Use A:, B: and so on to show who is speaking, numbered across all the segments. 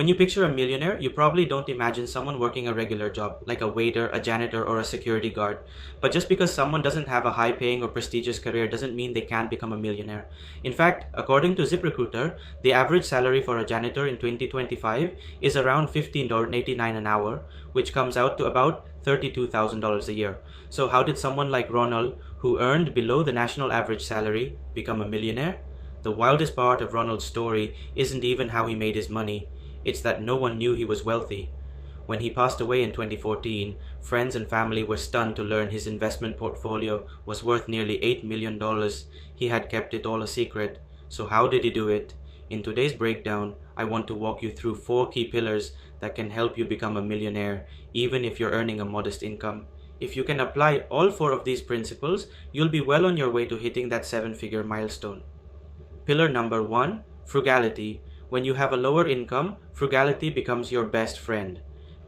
A: When you picture a millionaire, you probably don't imagine someone working a regular job, like a waiter, a janitor, or a security guard. But just because someone doesn't have a high paying or prestigious career doesn't mean they can't become a millionaire. In fact, according to ZipRecruiter, the average salary for a janitor in 2025 is around $15.89 an hour, which comes out to about $32,000 a year. So how did someone like Ronald, who earned below the national average salary, become a millionaire? The wildest part of Ronald's story isn't even how he made his money. It's that no one knew he was wealthy. When he passed away in 2014, friends and family were stunned to learn his investment portfolio was worth nearly $8 million. He had kept it all a secret. So how did he do it? In today's breakdown, I want to walk you through 4 key pillars that can help you become a millionaire, even if you're earning a modest income. If you can apply all 4 of these principles, you'll be well on your way to hitting that 7-figure milestone. Pillar number 1, frugality. When you have a lower income, frugality becomes your best friend.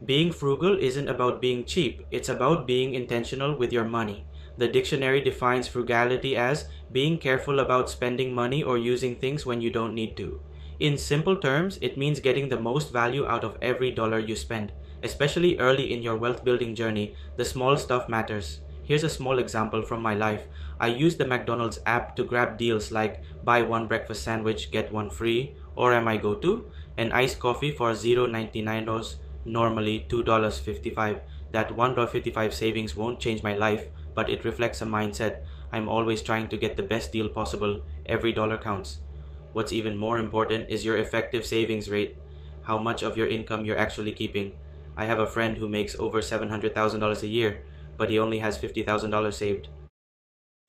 A: Being frugal isn't about being cheap, it's about being intentional with your money. The dictionary defines frugality as being careful about spending money or using things when you don't need to. In simple terms, it means getting the most value out of every dollar you spend. Especially early in your wealth building journey, the small stuff matters. Here's a small example from my life. I used the McDonald's app to grab deals like buy one breakfast sandwich, get one free, or am I go to, an iced coffee for $0.99, normally $2.55. That $1.55 savings won't change my life, but it reflects a mindset. I'm always trying to get the best deal possible. Every dollar counts. What's even more important is your effective savings rate, how much of your income you're actually keeping. I have a friend who makes over $700,000 a year, but he only has $50,000 saved.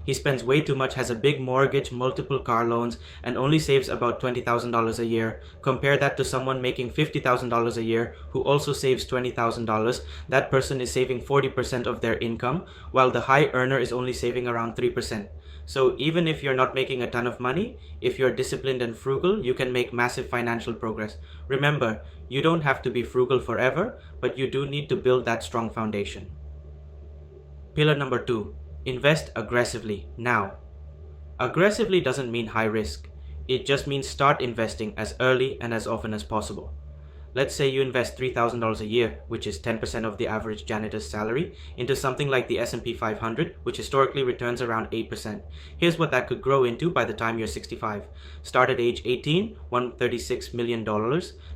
A: He spends way too much, has a big mortgage, multiple car loans, and only saves about $20,000 a year. Compare that to someone making $50,000 a year who also saves $20,000. That person is saving 40% of their income, while the high earner is only saving around 3%. So even if you're not making a ton of money, if you're disciplined and frugal, you can make massive financial progress. Remember, you don't have to be frugal forever, but you do need to build that strong foundation. Pillar number 2. Invest aggressively now. Aggressively doesn't mean high risk. It just means start investing as early and as often as possible. Let's say you invest $3,000 a year, which is 10% of the average janitor's salary, into something like the S&P 500, which historically returns around 8%. Here's what that could grow into by the time you're 65. Start at age 18, $136 million.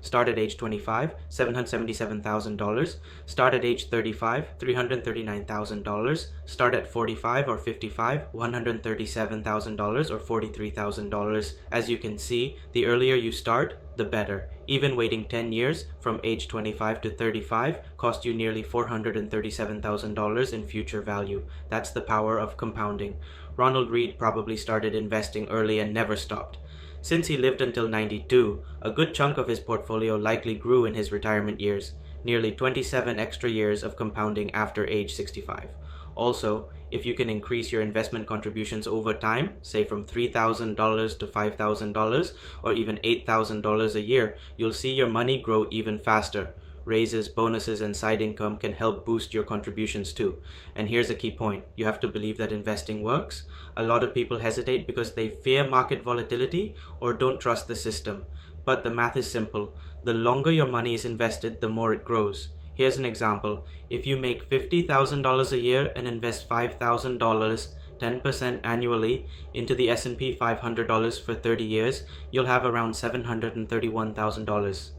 A: Start at age 25, $777,000. Start at age 35, $339,000. Start at 45 or 55, $137,000 or $43,000. As you can see, the earlier you start, the better. Even waiting 10 years from age 25 to 35 cost you nearly $437,000 in future value. That's the power of compounding. Ronald Read probably started investing early and never stopped. Since he lived until 92, a good chunk of his portfolio likely grew in his retirement years, nearly 27 extra years of compounding after age 65. Also, if you can increase your investment contributions over time, say from $3,000 to $5,000 or even $8,000 a year, you'll see your money grow even faster. Raises, bonuses, and side income can help boost your contributions too. And here's a key point. You have to believe that investing works. A lot of people hesitate because they fear market volatility or don't trust the system. But the math is simple. The longer your money is invested, the more it grows. Here's an example. If you make $50,000 a year and invest $5,000, 10% annually into the S&P 500 for 30 years, you'll have around $731,000.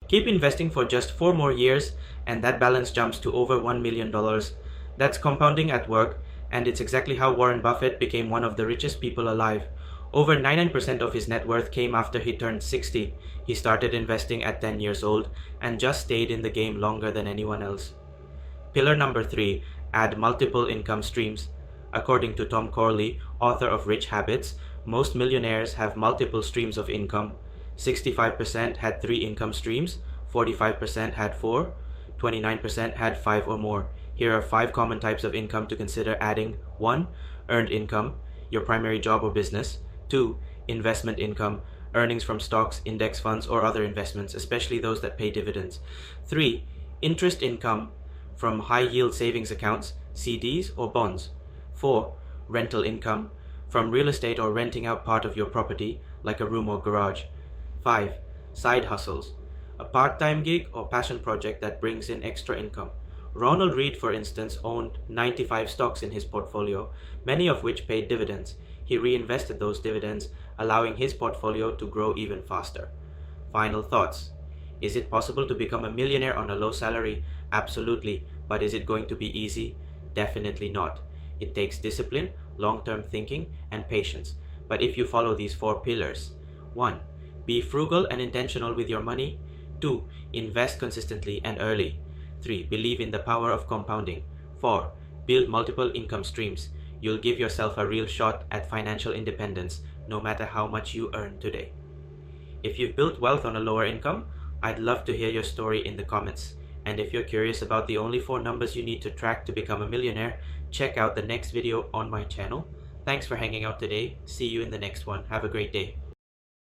A: Keep investing for just 4 more years and that balance jumps to over $1 million. That's compounding at work, and it's exactly how Warren Buffett became one of the richest people alive. Over 99% of his net worth came after he turned 60. He started investing at 10 years old and just stayed in the game longer than anyone else. Pillar number 3, add multiple income streams. According to Tom Corley, author of Rich Habits, most millionaires have multiple streams of income. 65% had 3 income streams, 45% had 4, 29% had 5 or more. Here are 5 common types of income to consider adding. 1. Earned income, your primary job or business. 2. Investment income, earnings from stocks, index funds, or other investments, especially those that pay dividends. 3. Interest income from high-yield savings accounts, CDs, or bonds. 4. Rental income from real estate or renting out part of your property, like a room or garage. 5. Side hustles, A part-time gig or passion project that brings in extra income. Ronald Reed, for instance, owned 95 stocks in his portfolio, many of which paid dividends. He reinvested those dividends, allowing his portfolio to grow even faster. Final thoughts. Is it possible to become a millionaire on a low salary? Absolutely. But is it going to be easy? Definitely not. It takes discipline, long-term thinking, and patience. But if you follow these 4 pillars: 1. Be frugal and intentional with your money. 2. Invest consistently and early. 3. Believe in the power of compounding. 4. Build multiple income streams. You'll give yourself a real shot at financial independence, no matter how much you earn today. If you've built wealth on a lower income, I'd love to hear your story in the comments. And if you're curious about the only 4 numbers you need to track to become a millionaire, check out the next video on my channel. Thanks for hanging out today. See you in the next one. Have a great day.